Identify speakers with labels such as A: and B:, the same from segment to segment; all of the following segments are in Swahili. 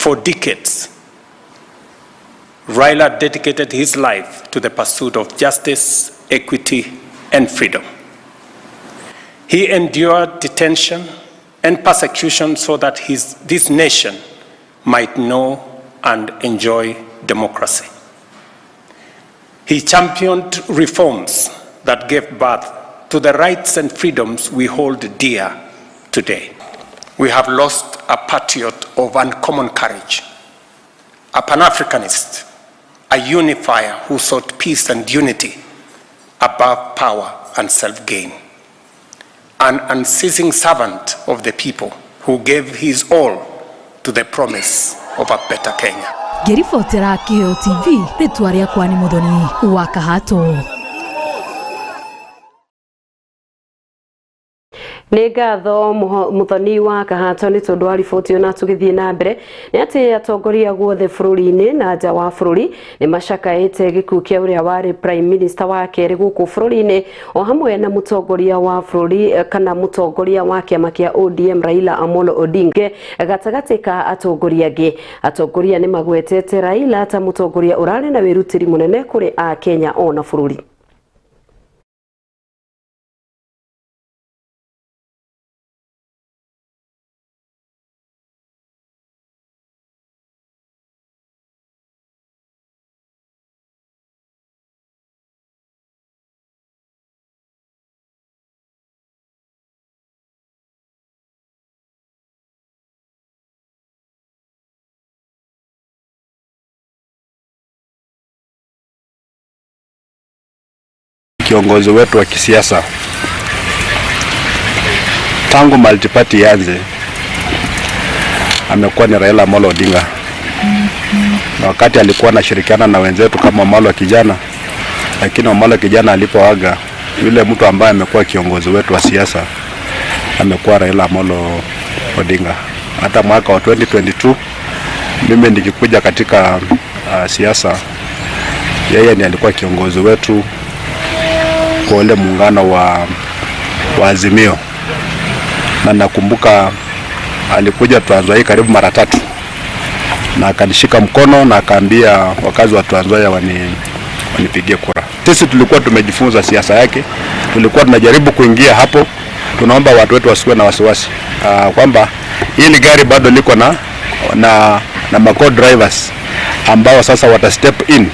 A: For decades, Raila dedicated his life to the pursuit of justice, equity, and freedom. He endured detention and persecution so that this nation might know and enjoy democracy. He championed reforms that gave birth to the rights and freedoms we hold dear today. We have lost a patriot of uncommon courage, a Pan-Africanist, a unifier who sought peace and unity above power and self-gain, an unceasing servant of the people who gave his all to the promise of a better Kenya.
B: Gerifotera Keo TV, ritwaria kwani Muthoni wa Kahato.
C: Negatho Muthoni wa Kahato ni tondu wa riboti ona tugithie na mbere ni ati atongoria guothe bururi-ini na nja wa bururi ni macakaite gikuo kia uria wari prime minister wa keri guku bururi-ini o hamwe na mutongoria wa bururi kana mutongoria wa kiama kia ODM Raila Amolo Odinga gatagati ka atongoria angi. Atongoria ni magwetete Raila ta mutongoria urari na wirutiri munene kuri a Kenya ona bururi.
D: Kiongozi wetu wa kisiasa tangu multiparty yanze amekuwa ni Raila Amolo Odinga, na wakati alikuwa anashirikiana na wenzetu kama Amolo Kijana, lakini Amolo Kijana alipoaga, yule mtu ambaye amekuwa kiongozi wetu wa siasa amekuwa Raila Amolo Odinga. Hata mwaka wa 2022 mimi nikikuja katika siasa, yeye ndiye alikuwa kiongozi wetu kwa ule muungano wa Azimio, na nakumbuka alikuja Trans Nzoia karibu mara 3 na akanishika mkono na akaambia wakazi wa Trans Nzoia wanipigie kura. Sisi tulikuwa tumejifunza siasa yake, tulikuwa tunajaribu kuingia hapo. Tunaomba watu wetu wasiwe na wasiwasi kwamba hili gari bado liko na ma drivers ambao sasa wata step in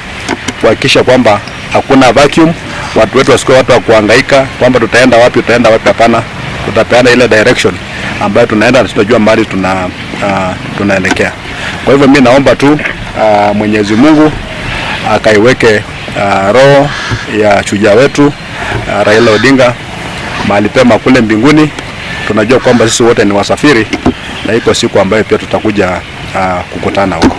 D: kuhakikisha kwamba hakuna vacuum. Watu wetu wasikuwe watu wa kuhangaika kwamba tutaenda wapi. Hapana, tutapeana ile direction ambayo tunaenda na tunajua mahali tunaelekea. Kwa hivyo mimi naomba tu Mwenyezi Mungu akaiweke roho ya shujaa wetu Raila Odinga mahali pema kule mbinguni. Tunajua kwamba sisi wote ni wasafiri na iko siku ambayo pia tutakuja kukutana huko.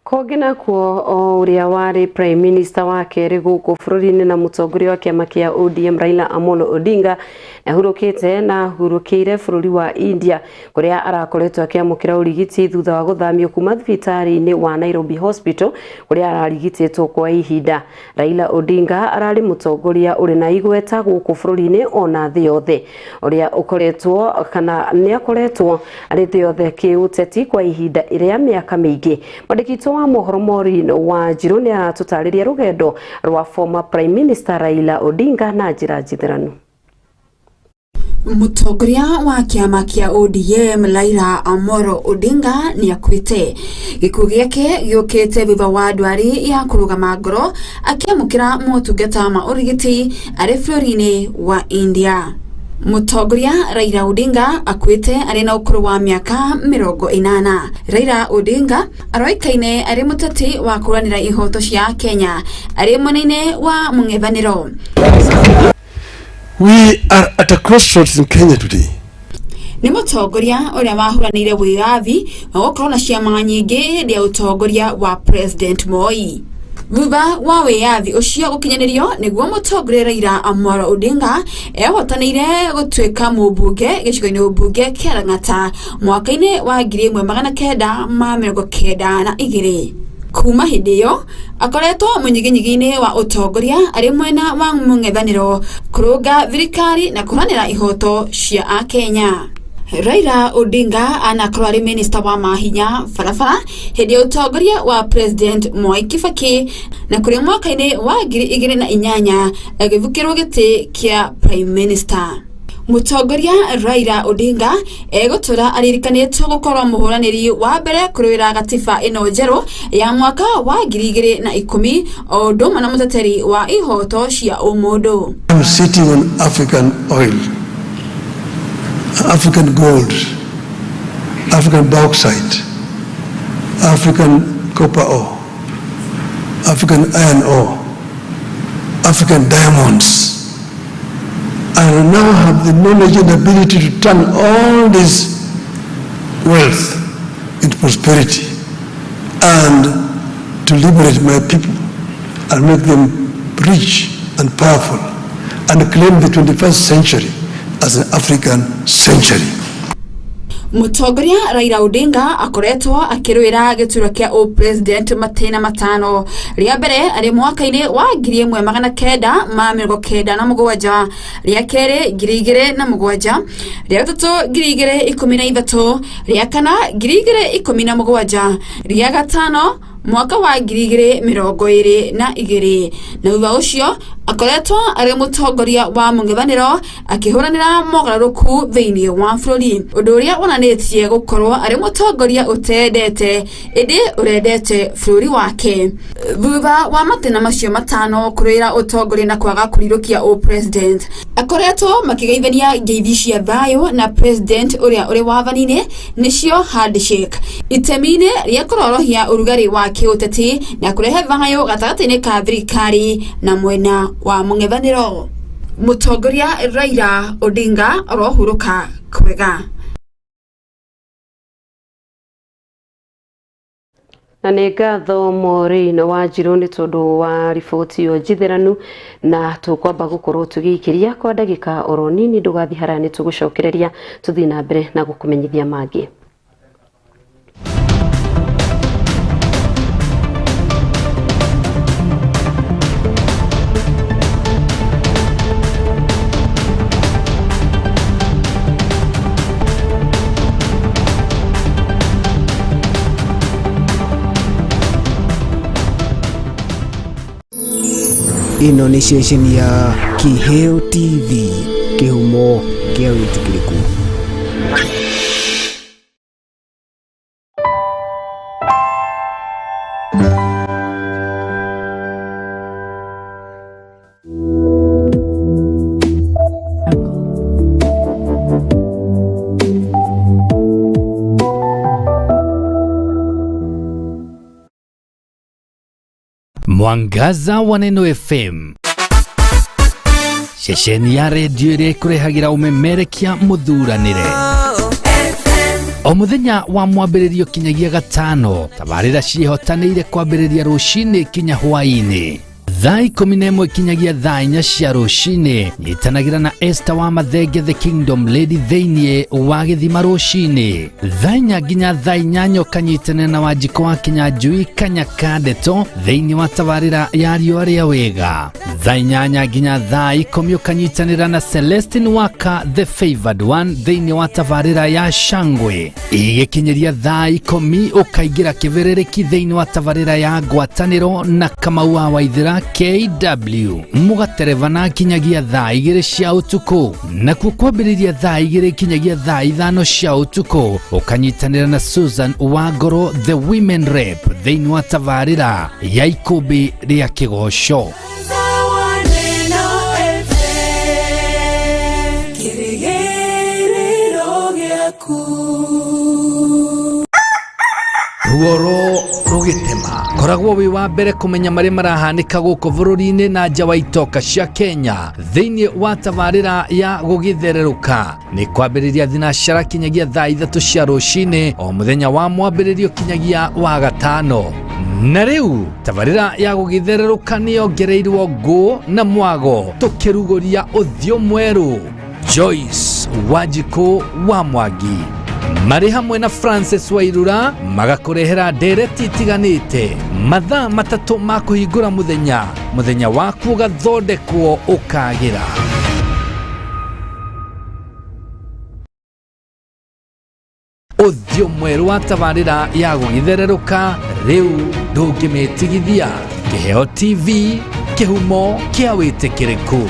C: Kogena kuo uria wari prime minister wa keri guku bururi-ini na mutongoria wa kiama kia ODM Raila Amolo Odinga ahurukite na hurukire bururi wa India kuria arakoretwo akiamukira urigiti thutha wa guthamio kuma thibitari-ini wa Nairobi Hospital kuria ararigititwo kwa ihinda. Raila Odinga arari mutongoria uri na igweta guku bururi-ini ona thi yothe uria ukoretwo kana ni akoretwo ari thi yothe kiuteti kwa ihinda iria miaka mingi. Mandikito wa mohoromori wa Njiro ni aratutariria rugendo rwa former prime minister Raila Odinga na njira njithiranu.
E: Mutongoria wa kiama kia ODM Raila Amolo Odinga ni akwite. Gikuo giake giukite thutha wa ndwari ya kurugama ngoro akiamukira motungata ma urigiti ari bururi-ini wa India. Mutongoria Raila Odinga akwite ari na ukuru wa miaka 80. Raila Odinga aroikaine ari muteti wa kuranira ihoto cia Kenya ari mwena-ini wa mung'ethaniro.
F: We are at a crossroads in Kenya today.
E: Ni mutongoria uria wahuranire wiathi wa gukorwo na ciama nyingi hindi ya utongoria wa President Moi. Thutha wa wiathi ucio gukinyanirio niguo mutongoria Raila Amolo Odinga ehotanire gutuika mubunge gicigo-ini ubunge kia Lang'ata mwaka-ini wa 1992. Kuma hindi iyo akoretwo munyiginyigi-ini wa utongoria ari mwena wa mung'ethaniro kurunga thirikari na kuranira ihoto cia a Kenya. Raila Odinga anakorwo ari minista wa mahinya barabara hindi ya utongoria wa President Mwai Kibaki na kuri mwaka-ini wa 2008 agivukirwo giti kia Prime Minister. Mutongoria Raila Odinga egotura aririkanitwo gukorwo muhuraniri wa mbere kurwira gatiba ino njeru ya mwaka wa 2010 o ndumwe na muteteri wa ihoto cia umundu.
F: I'm sitting on African oil, African gold, African bauxite, African copper ore, African iron ore, African diamonds. I now have the knowledge and ability to turn all this wealth into prosperity and to liberate my people and make them rich and powerful and claim the 21st century as an African century.
E: Mutongoria Raila Odinga akoretwo akirwira gituro kia president matena matano ria mbere ari mwaka-ini wa 1997 ria kere 2007 ria gatatu 2013 ria kana 2017 ria gatano mwaka wa 2022 na thutha ucio akoretwo ari mutongoria wa mung'ethaniro akihuranira mogaruku thiini wa bururi undu uria wonanitie gukorwo ari mutongoria utendete indi urendete bururi wake. Thutha wa matena macio matano kurira utongoria na kwaga kurirukia president akoretwo makigeithania ngeithi cia thayo na president uria uri wathanine nicio handshake itemine ria kurorohia urugari wa kiuteti na kurehe thayo gatagati-ini ka thirikari na mwena wa mung'ethaniro. Mutongoria Raila Odinga arohuruka kwega.
C: Na nĩ ngatho Maureen Wanjiru nĩ tondu wa riboti yo njitheranu na tukwamba gukorwo tugiikiria kwa ndagika oro nini. Ndugathi haraya nĩ tugucokereria tuthii na mbere na gukumenyithia mangĩ.
G: Ino ni ceceni ya Kiheo TV, kihumo kia witikiriku.
H: Mwangaza wa Neno FM, ceceni ya redio iria ikurehagira umemerekia muthuranire o muthenya wa mwambĩrĩrio kinyagia gatano. Tabarĩra ciĩhotanĩire kwambĩrĩria rũcinĩ kinya hwaĩ-inĩ thaa 11 kinyagia thaa 4 cia rũcinĩ. Nyitanagĩra na Esther wa Mathenge the Kingdom Lady thĩinĩ wa Gĩthima rũcinĩ thaa 4 nginya thaa 8 ũkanyitanĩra na Wanjiko wa Kinyanjui Kanyaka Ndeto thĩinĩ wa tabarĩra ya Riũa rĩa Wega. Thaa 8 nginya thaa 10 ũkanyitanĩra na Celestine Waka the Favored One thĩinĩ wa tabarĩra ya Shangwe. Igĩkinyĩria thaa 10 ũkaingĩra kĩberereki thĩinĩ wa tabarĩra ya Ngwatanĩro na Kamau wa Waithĩra KW. Mugaterevana kinyagia thaa 2 cia utuku na kwambĩrĩria thaa 2 kinyagia thaa 5 cia utuku ũkanyitanĩra na Susan Wangoro the Women Rep thĩinĩ wa tabarĩra ya Ikũmbĩ rĩa Kĩgoco. Ruoro rugitema koragwo wi wa mbere kumenya maria marahanika guko bururi-ini na nja wa itoka cia Kenya thiini wa tabarĩra ya gugithererũka. Ni kwambĩrĩria thinacara kinyagia thaa 3 cia rũcinĩ o muthenya wa mwambĩrĩrio kinyagia wa gatano. Na rĩu tabarĩra ya gugithererũka nĩyongereirwo ngũ na mwago tukĩrugũria ũthiũ mwerũ. Joyce Wanjiko wa Mwangi marĩ hamwe na Francis Wairura magakũrehera ndereti itiganĩte mathaa matatũ ma kũhingũra muthenya waku ũgathondekwo ũkagĩra. uthio mweru wa tabarĩra ya gũgĩthererũka rĩu ndũngĩmĩtigithia. Kĩheo TV, kĩhumo kĩa wĩtĩkĩrĩku.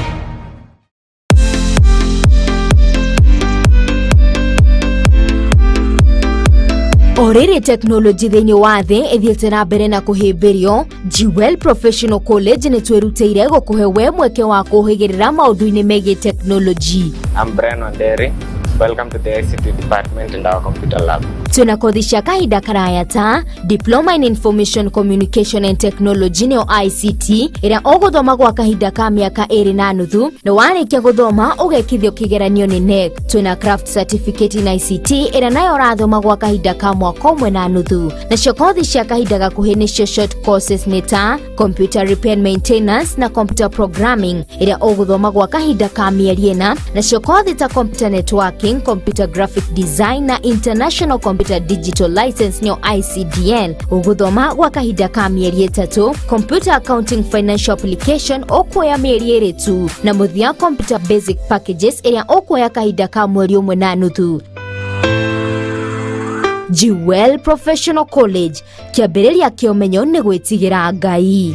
B: Orĩrĩ teknolojĩ thĩinĩ wa thĩ ĩthiĩte na mbere na kũhĩmbĩrio, Jewel Professional College nĩ twĩrutĩire gũkũhe we mweke wa kũhĩgĩrĩra maũndũ-inĩ megiĩ teknolojĩ.
I: I'm Brian Wanderi. Welcome to the ICT department and our computer lab.
B: Tuna kothi cia kahinda karaya ta Diploma in Information Communication and Technology nĩyo ICT ĩrĩa ũgũthoma gwa kahinda ka mĩaka 2.5 na warĩkia gũthoma ũgekithio kĩgeranio nĩ NEC. Tuna Craft Certificate in ICT ĩrĩa nayo ũrathoma gwa kahinda ka mwaka 1.5. Nacio kothi cia kahinda gakuhĩ nĩcio short courses nĩ ta Computer Repair and Maintenance na Computer Programming ĩrĩa ũgũthoma gwa kahinda ka mĩeri 4. Nacio kothi ta Computer Networking, Computer Graphic Design na International Computer Digital License nyo ICDN uguthoma gwa kahinda ka mĩeri 3. Computer Accounting Financial Application okuoya mĩeri 2 tu na muthia Computer Basic Packages ĩrĩa okuoya kahinda ka mweri 1.5. Jewel Professional College, kĩambĩrĩria kĩa ũmenyo nĩ gwĩtigĩra Ngai.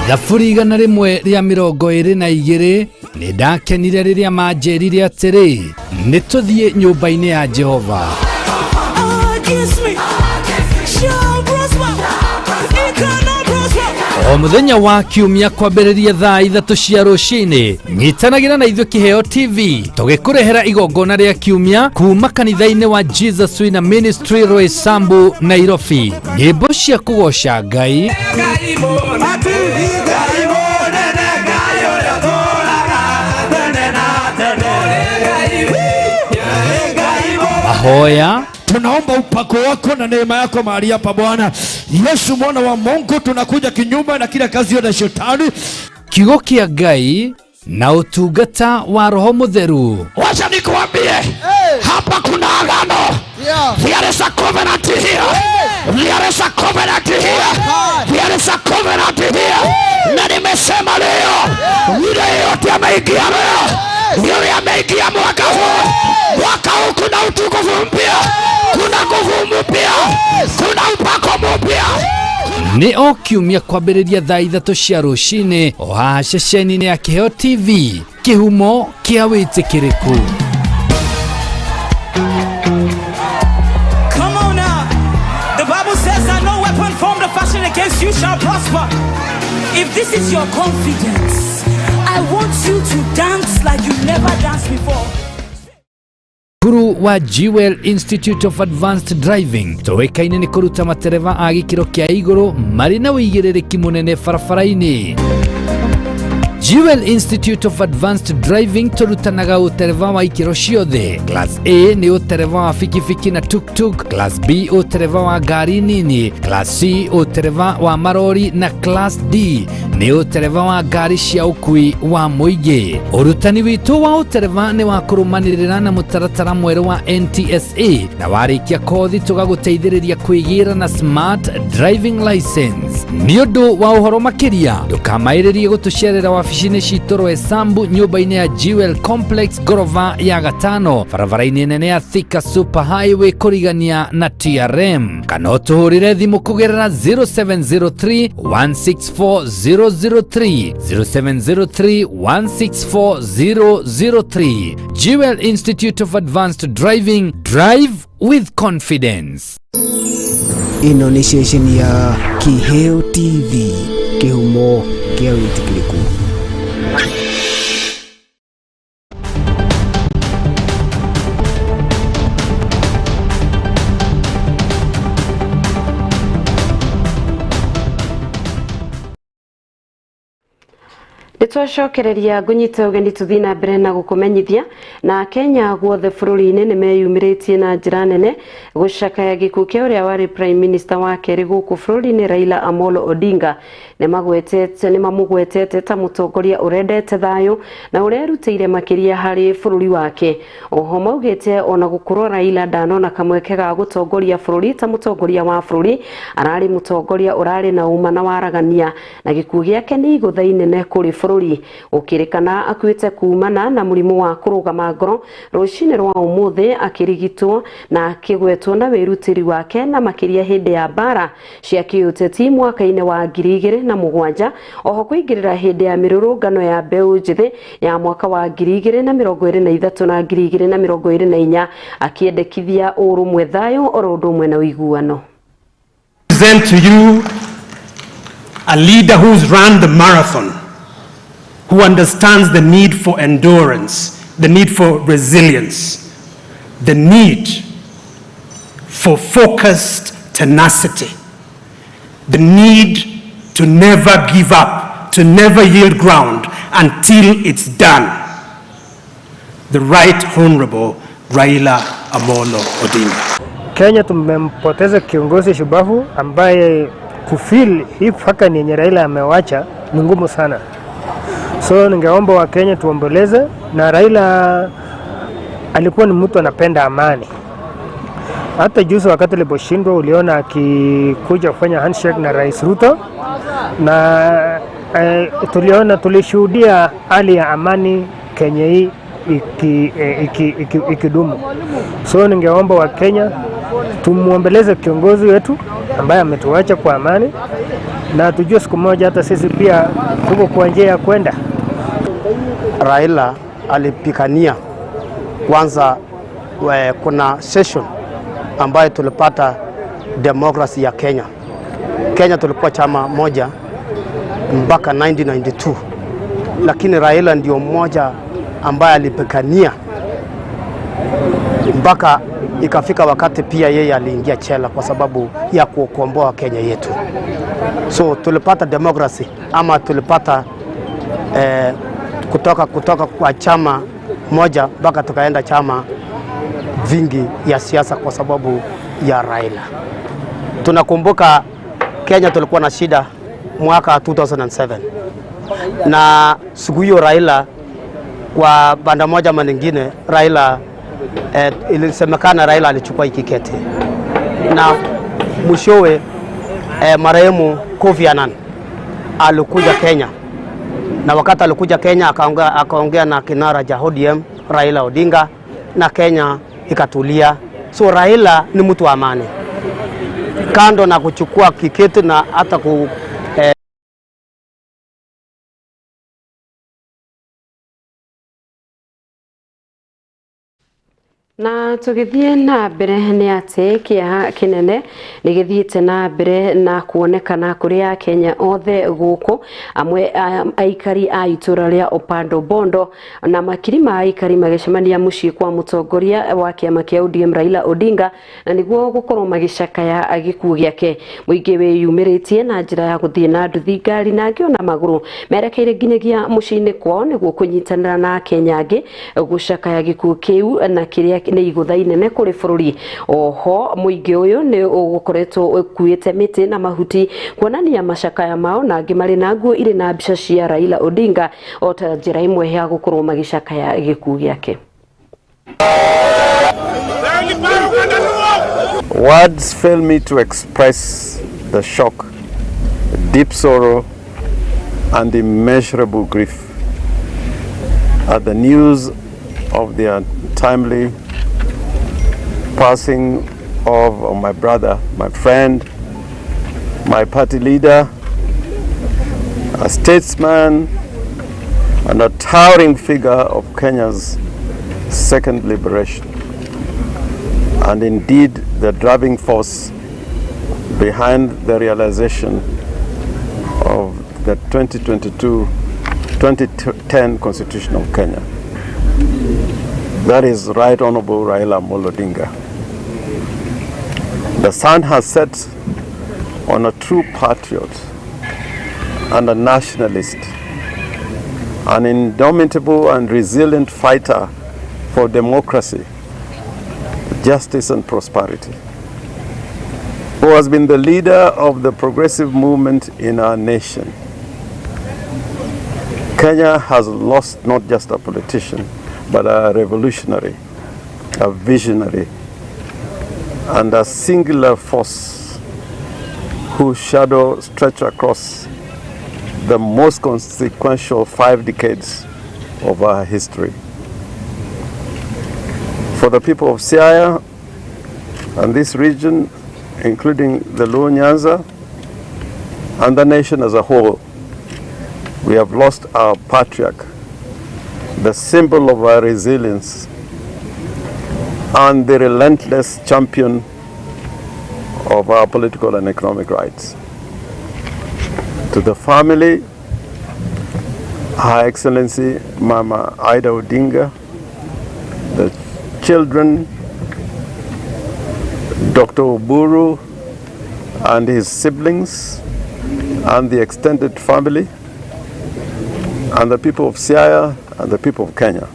H: Thaburi 122 nĩ ndakenire rĩrĩa manjĩrire atĩrĩ nĩ tũthiĩ nyũmba-inĩ ya Jehova. O muthenya wa kiumia kwambĩrĩria thaa 3 cia rũcinĩ, nyitanagĩra na ithuĩ Kĩheo TV tũgĩkũrehera igongona rĩa kiumia kuma kanitha-inĩ wa Jesus Winner Ministry Roysambu, Nairobi. Nyĩmbo cia kũgoca Ngai, mahoya.
J: Tunaomba upako wako na neema yako mahali hapa Bwana. Yesu mwana wa Mungu, tunakuja kinyume na kila kazi ya shetani.
H: Kiugo kĩa Ngai na utungata wa Roho Mũtheru.
J: Wacha nikuambie, hapa kuna agano. There is a covenant here. There is a covenant here. There is a covenant here. Na nimesema leo, yule yote ameingia leo, yule ameingia mwaka huu. Mwaka huu kuna utukufu mpya, kuna nguvu mpya, kuna upako mpya.
H: Nĩ o kiumia kwambĩrĩria thaa 3 cia rũcinĩ o haha ceceni-inĩ ya Kĩheo TV, kĩhumo kĩa wĩtĩkĩrĩku.
K: Come on now. The Bible says that no weapon formed or fashioned against you shall prosper. If this is your confidence, I want you to dance like you never danced before.
H: Guru wa Jewel Institute of Advanced Driving tũĩkaine nĩ kũruta matereva a gĩkĩro kĩa igũrũ marĩ na ũigĩrĩrĩki mũnene barabara-inĩ. Jewel Institute of Advanced Driving tũrutanaga ũtereva wa ikĩro ciothe. Class A nĩ ũtereva wa fikifiki na tuk-tuk, Class B ũtereva wa ngari nini, Class C ũtereva wa marori na Class D nĩ ũtereva wa ngari cia ũkui wa mũingĩ. Ũrutani witũ wa ũtereva nĩ wa kũrũmanĩrĩra na mũtaratara mwerũ wa NTSA na warĩkia kothi tũgagũteithĩrĩria kwĩgĩra na Smart Driving License. Nĩ ũndũ wa ũhoro makĩria ndũkamaĩrĩrie gũtũcerera wabici-inĩ citũ Roysambu, nyũmba-inĩ ya Jewel Complex gorofa ya 5 barabara-inĩ nene ya Thika Super Highway kũrigania na TRM, kana ũtũhũrĩre thimũ kũgerera 0703 164 003 0703 164 003. Jewel Institute of Advanced Driving, drive with confidence.
G: Ino nĩ ceceni ya Kĩheo TV, kĩhumo kĩa wĩtĩkĩrĩku.
C: Nitwacokereria ngunyita ugeni tuthii na mbere na gukumenyithia na Kenya guothe bururi-ini ni meyumiritie na njira nene gucakaya gikuo kia uria wari prime minister wa keri guku bururi-ini Raila Amolo Odinga ni mamugwetete ta mutongoria urendete thayo na urerutire makiria hari bururi wake. Oho maugite ona gukorwo Raila ndanona kamweke ga gutongoria bururi ta mutongoria wa bururi, arari mutongoria urari na uma na waragania na gikuo giake ni igutha inene kuri bururi. Ukirikana akuite kumana na murimu wa kurugama ngoro rucini rwa umuthi akirigitwo na akigwetwo na wirutiri wake na makiria hindi ya bara cia kiuteti mwaka-ini wa 2007. Oho kuingirira hindi ya mirurungano ya mbeu njithi ya mwaka wa 2023 na 2024 akiendekithia urumwe thayo oro ndumwe na uiguano.
L: Present to you a leader who's run the marathon, who understands the need for endurance, the need for resilience, the need for focused tenacity, the need to never give up, to never yield ground until it's done. The Right Honorable Raila Amolo Odinga.
M: Kenya tumempoteza kiongozi shubavu ambaye kufeel hii faka ni yenye Raila amewacha ni ngumu sana. So ningeomba wa Kenya tuomboleze, na Raila alikuwa ni mtu anapenda amani. Hata juzi wakati aliposhindwa uliona akikuja kufanya handshake na Rais Ruto, na tulishuhudia hali ya amani Kenya hii ikidumu. So ningeomba wa Kenya tumuombeleze kiongozi wetu ambaye ametuacha kwa amani, na tujue siku moja hata sisi pia tuko kwa njia ya kwenda.
N: Raila alipigania kwanza, kuna session ambayo tulipata demokrasi ya Kenya. Kenya tulikuwa chama moja mpaka 1992, lakini Raila ndio mmoja ambaye alipigania mpaka ikafika wakati pia yeye aliingia chela kwa sababu ya kukomboa Kenya yetu. So tulipata demokrasi ama tulipata kutoka kwa chama moja mpaka tukaenda chama vingi ya siasa kwa sababu ya Raila. Tunakumbuka Kenya tulikuwa na shida mwaka 2007, na siku hiyo Raila kwa banda moja ama nyingine Raila ilisemekana Raila alichukua ikiketi, na mwishowe marehemu Kofi Annan alikuja Kenya, na wakati alikuja Kenya akaongea na kinara cha ODM Raila Odinga na Kenya ikatulia. So Raila ni mtu wa amani, kando na kuchukua kiketi na hata
C: na tugithie na mbere ni ati kia kinene ni githiite na mbere na kuonekana kuria Kenya othe guku amwe aikari a itura ria Opando Bondo na makiri ma aikari magicemania mucii kwa mutongoria wa kiama kia ODM Raila Odinga, na niguo gukorwo magicakaya agikuo giake. Muingi wiyumiritie na njira ya guthie na nduthi ngari na ngiona maguru merekeire nginyagia mucii-ini kwao niguo kunyitanira na Kenya angi gucakaya gikuo kiu na kiria ni igutha inene kuri bururi. Oho muingi uyu ni ugukoretwo ukuite miti na mahuti kuonania macakaya mao na angi mari na nguo iri na mbica cia Raila Odinga o ta njira imwe ya gukorwo magicakaya gikuo giake.
O: Words fail me to express the shock, deep sorrow and immeasurable grief at the news of the untimely passing of my brother, my friend, my party leader, a statesman and a towering figure of Kenya's second liberation, and indeed the driving force behind the realization of the 2010 Constitution of Kenya. That is Right Honorable Raila Amolo Odinga. The sun has set on a true patriot and a nationalist an indomitable and resilient fighter for democracy, justice and prosperity, who has been the leader of the progressive movement in our nation. Kenya has lost not just a politician, but a revolutionary, a visionary, and a singular force whose shadow stretched across the most consequential 5 decades of our history. For the people of Siaya and this region, including the Luo Nyanza and the nation as a whole, we have lost our patriarch, the symbol of our resilience, and the relentless champion of our political and economic rights. To the family, Her Excellency Mama Ida Odinga, the children, Dr. Oburu and his siblings, and the extended family, and the people of Siaya and the people of Kenya.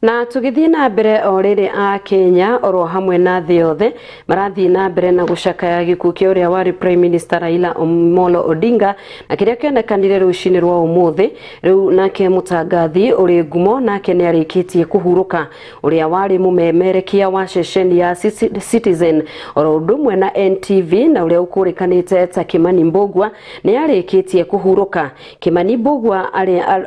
C: Na tugithii na mbere o riri a Kenya oro hamwe na thĩ yothe marathii na mbere na gucakaya gikuũ kia uria wari Prime Minister Raila Amolo Odinga na kiria kionekanire rucini rwa umuthi riu nake mutangathi uri ngumo nake ni arikitie kuhuruka uria wari mumemerekia wa ceceni ya Citizen oro ndumwe na NTV na uria ukurikanite ta Kimani Mbugua ni arikitie kuhuruka. Kimani Mbugua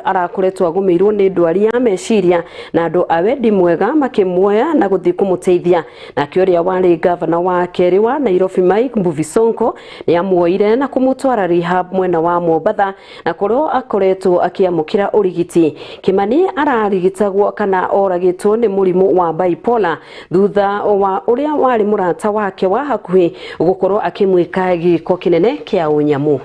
C: arakoretwo agumirwo ni ndwari ya meciria na andu awendi mwega makimwoya na guthi kumuteithia na kioria wari governor wa Keri wa Nairobi Mike Mbuvi Sonko ni amuoire na kumutwara rehab mwena wa Mombasa na kurio akoretwo akiamukira urigiti. Kimani ararigitagwo kana oragitwo ni murimu wa bipolar thutha wa uria wari murata wake wa hakuhi gukorwo akimwika giko kinene kia unyamu.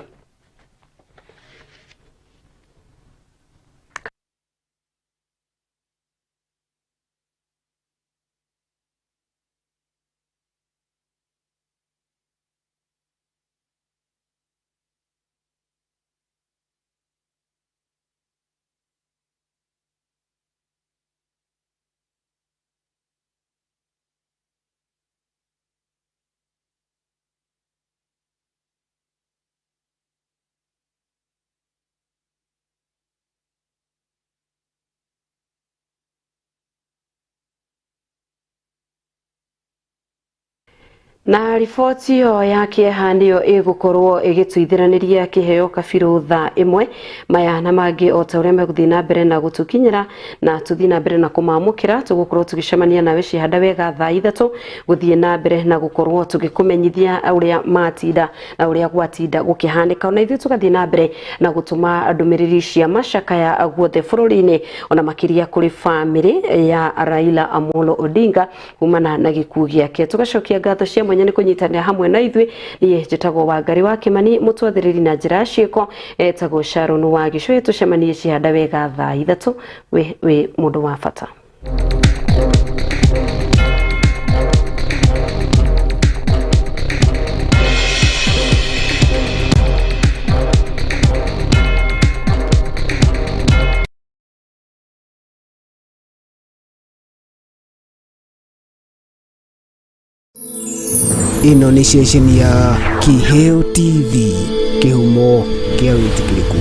C: Na ripoti yo yake handio igukorwo igituithiraniria kiheo kabiru tha imwe maya na mangi o ta uria meguthi na mbere na gutukinyira na tuthi na mbere na kumamukira tugukorwo tugicemania nawe cihanda wega tha 3 guthie na mbere na gukorwo tugikumenyithia uria matinda na uria gwatinda gukihanika na ithu tugathie na mbere na gutuma ndumiriri cia macakaya guothe bururi-ini ona makiria kuri family ya Raila Amolo Odinga kumana na gikuũ giake. Tugacokia ngatho cia mwanya ni kunyitanira hamwe na ithui ni njitagwo Wangari wa Kimani mutwathiriri na njira ciiko etagwo Sharon wa Gicũĩ tucemanie cihanda wega tha 3 we mundu wa bata.
G: Ino ni ceceni ya Kiheo TV, kihumo kia witikiriku.